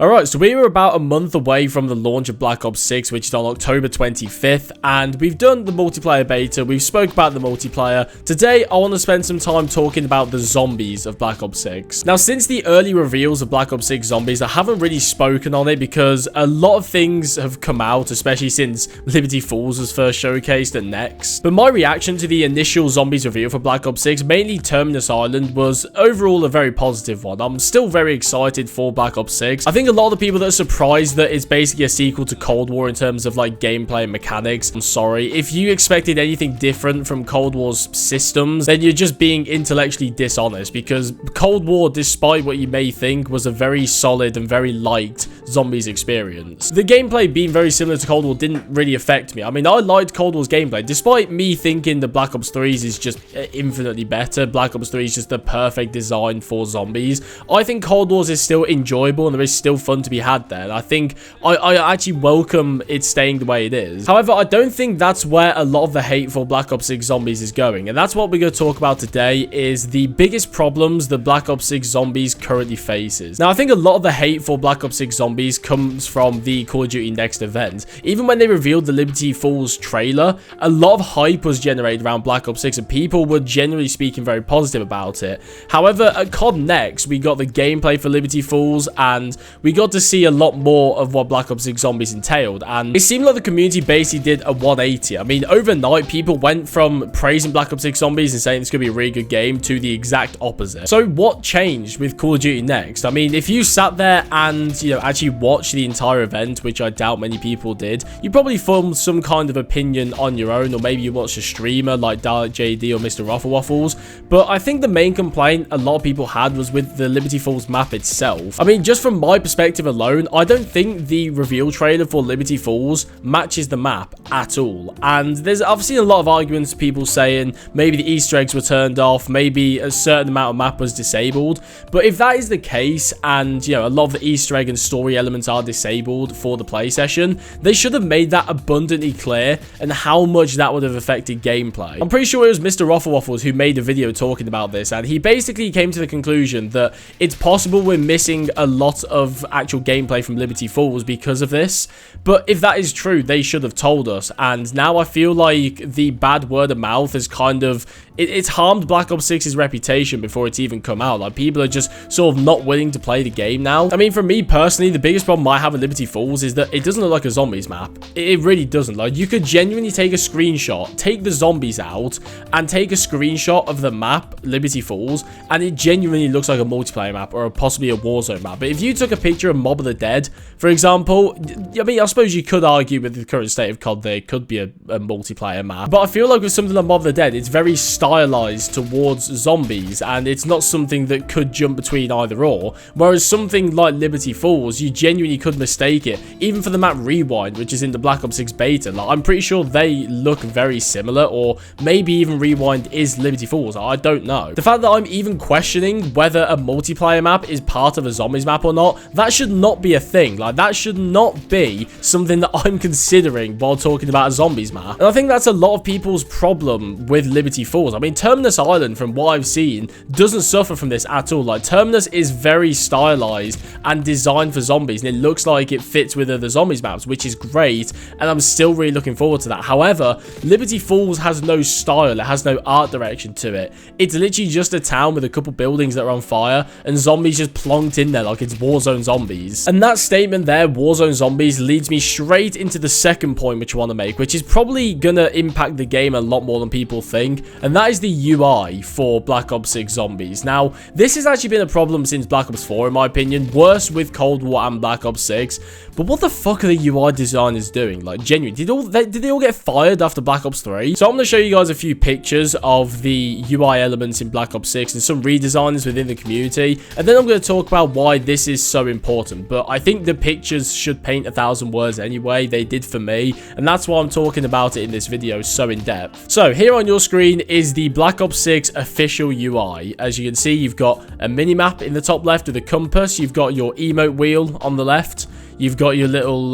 Alright, so we were about a month away from the launch of Black Ops 6, which is on October 25th, and we've done the multiplayer beta, we've spoke about the multiplayer. Today, I want to spend some time talking about the zombies of Black Ops 6. Now, since the early reveals of Black Ops 6 zombies, I haven't really spoken on it because a lot of things have come out, especially since Liberty Falls was first showcased at Next. But my reaction to the initial zombies reveal for Black Ops 6, mainly Terminus Island, was overall a very positive one. I'm still very excited for Black Ops 6. I think a lot of the people that are surprised that it's basically a sequel to Cold War in terms of like gameplay and mechanics, I'm sorry. If you expected anything different from Cold War's systems, then you're just being intellectually dishonest, because Cold War, despite what you may think, was a very solid and very liked zombies experience. The gameplay being very similar to Cold War didn't really affect me. I mean, I liked Cold War's gameplay, despite me thinking the Black Ops 3's is just infinitely better. Black Ops 3 is just the perfect design for zombies. I think Cold War's is still enjoyable and there is still fun to be had there. And I think I actually welcome it staying the way it is. However, I don't think that's where a lot of the hate for Black Ops 6 zombies is going. And that's what we're going to talk about today, is the biggest problems that Black Ops 6 zombies currently faces. Now, I think a lot of the hate for Black Ops 6 zombies comes from the Call of Duty Next event. Even when they revealed the Liberty Falls trailer, a lot of hype was generated around Black Ops 6 and people were generally speaking very positive about it. However, at COD Next, we got the gameplay for Liberty Falls and we got to see a lot more of what Black Ops 6 zombies entailed, and it seemed like the community basically did a 180. I mean, overnight, people went from praising Black Ops 6 zombies and saying it's going to be a really good game to the exact opposite. So what changed with Call of Duty Next? I mean, if you sat there and, you know, actually watched the entire event, which I doubt many people did, you probably formed some kind of opinion on your own, or maybe you watched a streamer like Dalek JD or Mr. Ruffle Waffles. But I think the main complaint a lot of people had was with the Liberty Falls map itself. I mean, just from my perspective alone, I don't think the reveal trailer for Liberty Falls matches the map at all. And I've seen a lot of arguments, people saying maybe the Easter eggs were turned off, maybe a certain amount of map was disabled. But if that is the case, and you know, a lot of the Easter egg and story elements are disabled for the play session, they should have made that abundantly clear and how much that would have affected gameplay. I'm pretty sure it was Mr. Ruffle Waffles who made a video talking about this, and he basically came to the conclusion that it's possible we're missing a lot of actual gameplay from Liberty Falls because of this. But if that is true, they should have told us. And now I feel like the bad word of mouth has kind of it's harmed Black Ops 6's reputation before it's even come out. Like, people are just sort of not willing to play the game now. I mean, for me personally, the biggest problem I have with Liberty Falls is that it doesn't look like a zombies map. It really doesn't. Like, you could genuinely take a screenshot, take the zombies out, and take a screenshot of the map, Liberty Falls, and it genuinely looks like a multiplayer map or possibly a Warzone map. But if you took a picture of Mob of the Dead, for example, I mean, I suppose you could argue with the current state of COD, there could be a multiplayer map. But I feel like with something like Mob of the Dead, it's very stylized towards zombies, and it's not something that could jump between either or. Whereas something like Liberty Falls, you genuinely could mistake it, even for the map Rewind, which is in the Black Ops 6 beta. Like, I'm pretty sure they look very similar, or maybe even Rewind is Liberty Falls. I don't know. The fact that I'm even questioning whether a multiplayer map is part of a zombies map or not, that should not be a thing. Like, that should not be something that I'm considering while talking about a zombies map. And I think that's a lot of people's problem with Liberty Falls. I mean, Terminus Island, from what I've seen, doesn't suffer from this at all. Like, Terminus is very stylized and designed for zombies, and it looks like it fits with other zombies maps, which is great, and I'm still really looking forward to that. However, Liberty Falls has no style, it has no art direction to it. It's literally just a town with a couple buildings that are on fire, and zombies just plonked in there like it's Warzone zombies. And that statement there, Warzone zombies, leads me straight into the second point which I want to make, which is probably gonna impact the game a lot more than people think, and that is the UI for Black Ops 6 zombies. Now, this has actually been a problem since Black Ops 4, in my opinion, worse with Cold War and Black Ops 6, but what the fuck are the UI designers doing? Like, genuinely, did they all get fired after Black Ops 3? So I'm going to show you guys a few pictures of the UI elements in Black Ops 6 and some redesigns within the community, and then I'm going to talk about why this is so important. But I think the pictures should paint 1,000 words anyway. They did for me, and that's why I'm talking about it in this video so in depth. So here on your screen is the Black Ops 6 official UI. As you can see, you've got a mini map in the top left with a compass. You've got your emote wheel on the left. You've got your little,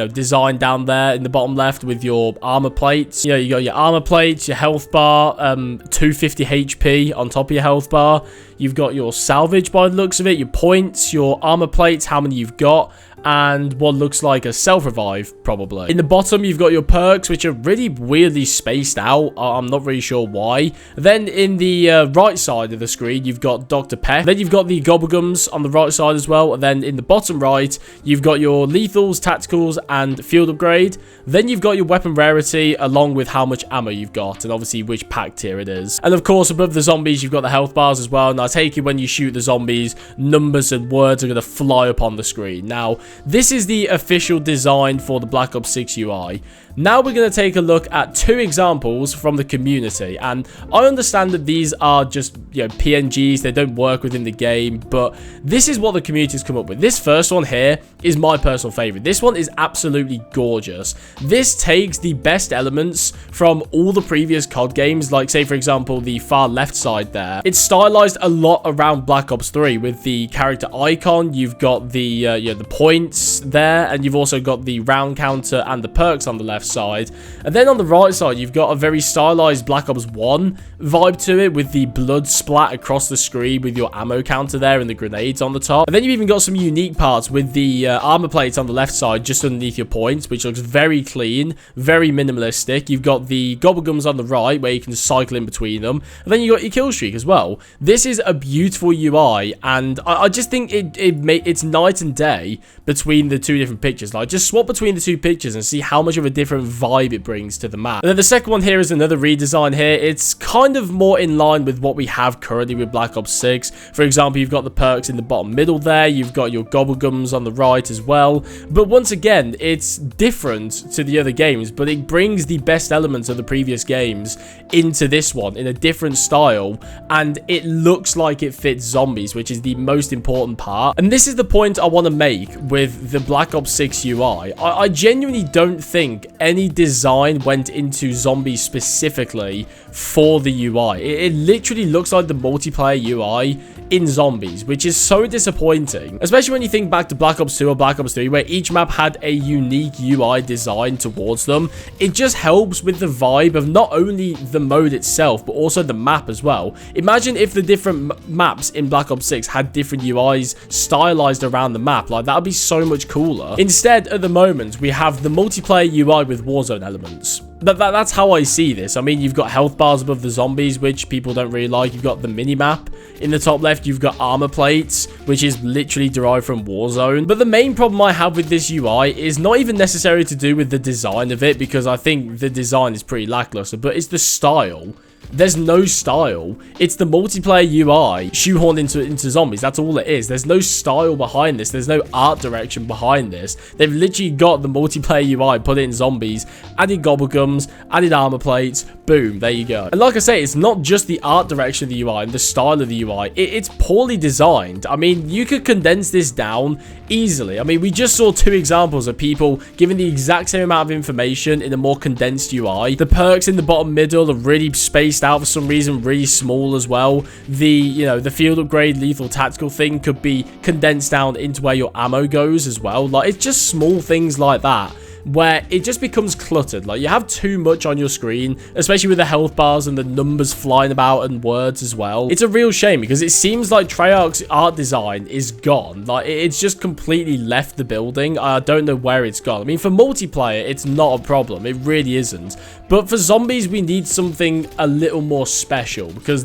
design down there in the bottom left with your armor plates. You got your armor plates, your health bar, 250 HP on top of your health bar. You've got your salvage by the looks of it, your points, your armor plates, how many you've got, and what looks like a self-revive, probably. In the bottom, you've got your perks, which are really weirdly spaced out. I'm not really sure why. Then in the right side of the screen, you've got Dr. Peck. Then you've got the Gobblegums on the right side as well. And then in the bottom right, you've got your lethals, tacticals, and field upgrade. Then you've got your weapon rarity, along with how much ammo you've got, and obviously which pack tier it is. And of course, above the zombies, you've got the health bars as well. And I take it when you shoot the zombies, numbers and words are going to fly up on the screen. Now, this is the official design for the Black Ops 6 UI. Now we're going to take a look at 2 examples from the community, and I understand that these are just, PNGs, they don't work within the game, but this is what the community has come up with. This first one here is my personal favorite. This one is absolutely gorgeous. This takes the best elements from all the previous COD games, like say for example the far left side there. It's stylized a lot around Black Ops 3 with the character icon. You've got the points there, and you've also got the round counter and the perks on the left side. And then on the right side, you've got a very stylized Black Ops 1 vibe to it, with the blood splat across the screen with your ammo counter there and the grenades on the top. And then you've even got some unique parts with the armor plates on the left side just underneath your points, which looks very clean, very minimalistic. You've got the Gobblegums on the right where you can cycle in between them, and then you got your kill streak as well. This is a beautiful UI, and I just think it's night and day between the 2 different pictures. Like, just swap between the 2 pictures and see how much of a different vibe it brings to the map. And then the second one here is another redesign here. It's kind of more in line with what we have currently with Black Ops 6. For example, you've got the perks in the bottom middle there. You've got your Gobblegums on the right as well. But once again, it's different to the other games, but it brings the best elements of the previous games into this one in a different style, and it looks like it fits zombies, which is the most important part. And this is the point I want to make with the Black Ops 6 UI. I genuinely don't think any design went into zombies specifically for the UI. It literally looks like the multiplayer UI in zombies, which is so disappointing, especially when you think back to Black Ops 2 or Black Ops 3, where each map had a unique UI design towards them. It just helps with the vibe of not only the mode itself, but also the map as well. Imagine if the different maps in Black Ops 6 had different UIs stylized around the map. Like, that would be so much cooler. Instead, at the moment, we have the multiplayer UI with Warzone elements. That's how I see this. I mean, you've got health bars above the zombies, which people don't really like. You've got the mini-map in the top left. You've got armor plates, which is literally derived from Warzone. But the main problem I have with this UI is not even necessarily to do with the design of it, because I think the design is pretty lackluster, but it's the style. There's no style. It's the multiplayer UI shoehorned into zombies. That's all it is. There's no style behind this. There's no art direction behind this. They've literally got the multiplayer UI, put it in zombies, added Gobblegums, added armor plates, boom, there you go. And like I say, it's not just the art direction of the UI and the style of the UI. It's poorly designed. I mean, you could condense this down easily. I mean, we just saw 2 examples of people giving the exact same amount of information in a more condensed UI. The perks in the bottom middle are really spaced out for some reason, really small as well. The field upgrade lethal tactical thing could be condensed down into where your ammo goes as well. Like, it's just small things like that where it just becomes cluttered. Like, you have too much on your screen, especially with the health bars and the numbers flying about and words as well. It's a real shame, because it seems like Treyarch's art design is gone. Like, it's just completely left the building. I don't know where it's gone. I mean, for multiplayer, it's not a problem. It really isn't. But for zombies, we need something a little more special, because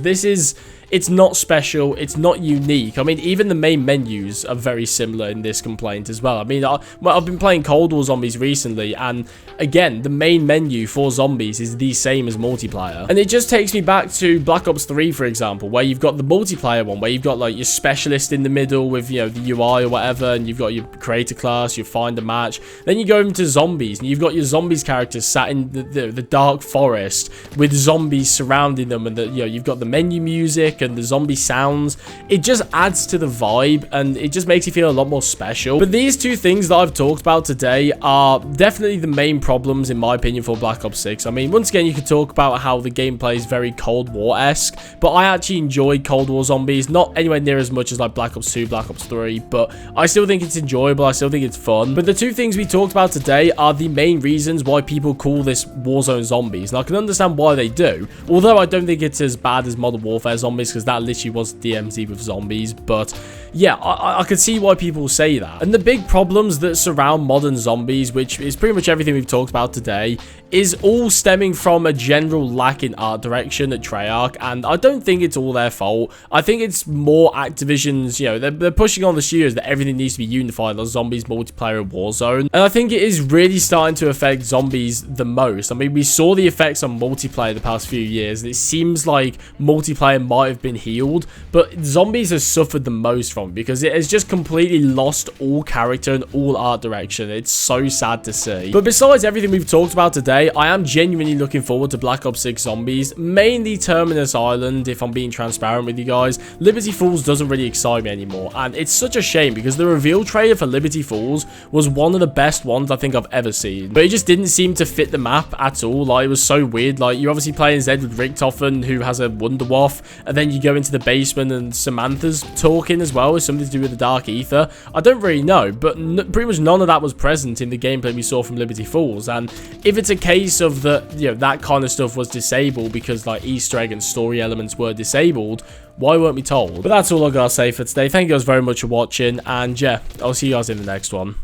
it's not special, it's not unique. I mean, even the main menus are very similar in this complaint as well. I mean, I've been playing Cold War Zombies recently, and again, the main menu for zombies is the same as multiplayer. And it just takes me back to Black Ops 3, for example, where you've got the multiplayer one, where you've got like your specialist in the middle with, the UI or whatever, and you've got your creator class, you find a match. Then you go into zombies, and you've got your zombies characters sat in the dark forest with zombies surrounding them, and you've got the menu music, music and the zombie sounds, it just adds to the vibe and it just makes you feel a lot more special. But these two things that I've talked about today are definitely the main problems in my opinion for Black Ops 6. I mean, once again, you could talk about how the gameplay is very Cold War-esque, but I actually enjoyed Cold War zombies, not anywhere near as much as like Black Ops 2, Black Ops 3, but I still think it's enjoyable, I still think it's fun. But the two things we talked about today are the main reasons why people call this Warzone zombies, and I can understand why they do, although I don't think it's as bad as Modern Warfare zombies, because that literally was DMZ with zombies. But yeah, I could see why people say that. And the big problems that surround modern zombies, which is pretty much everything we've talked about today, is all stemming from a general lack in art direction at Treyarch, and I don't think it's all their fault. I think it's more Activision's, you know, they're pushing on the studios that everything needs to be unified, like zombies, multiplayer, and Warzone, and I think it is really starting to affect zombies the most. I mean, we saw the effects on multiplayer the past few years, and it seems like multiplayer might have been healed, but zombies has suffered the most from it because it has just completely lost all character and all art direction. It's so sad to see. But besides everything we've talked about today, I am genuinely looking forward to Black Ops 6 Zombies, mainly Terminus Island, if I'm being transparent with you guys. Liberty Falls doesn't really excite me anymore, and it's such a shame because the reveal trailer for Liberty Falls was one of the best ones I think I've ever seen, but it just didn't seem to fit the map at all. Like, it was so weird. Like, you're obviously playing Zed with Richtofen, who has a Wunderwaffe, and then you go into the basement and Samantha's talking as well, with something to do with the Dark Ether. I don't really know, but pretty much none of that was present in the gameplay we saw from Liberty Falls. And if it's a case of that, you know, that kind of stuff was disabled because like Easter egg and story elements were disabled, why weren't we told? But that's all I gotta say for today. Thank you guys very much for watching, and yeah, I'll see you guys in the next one.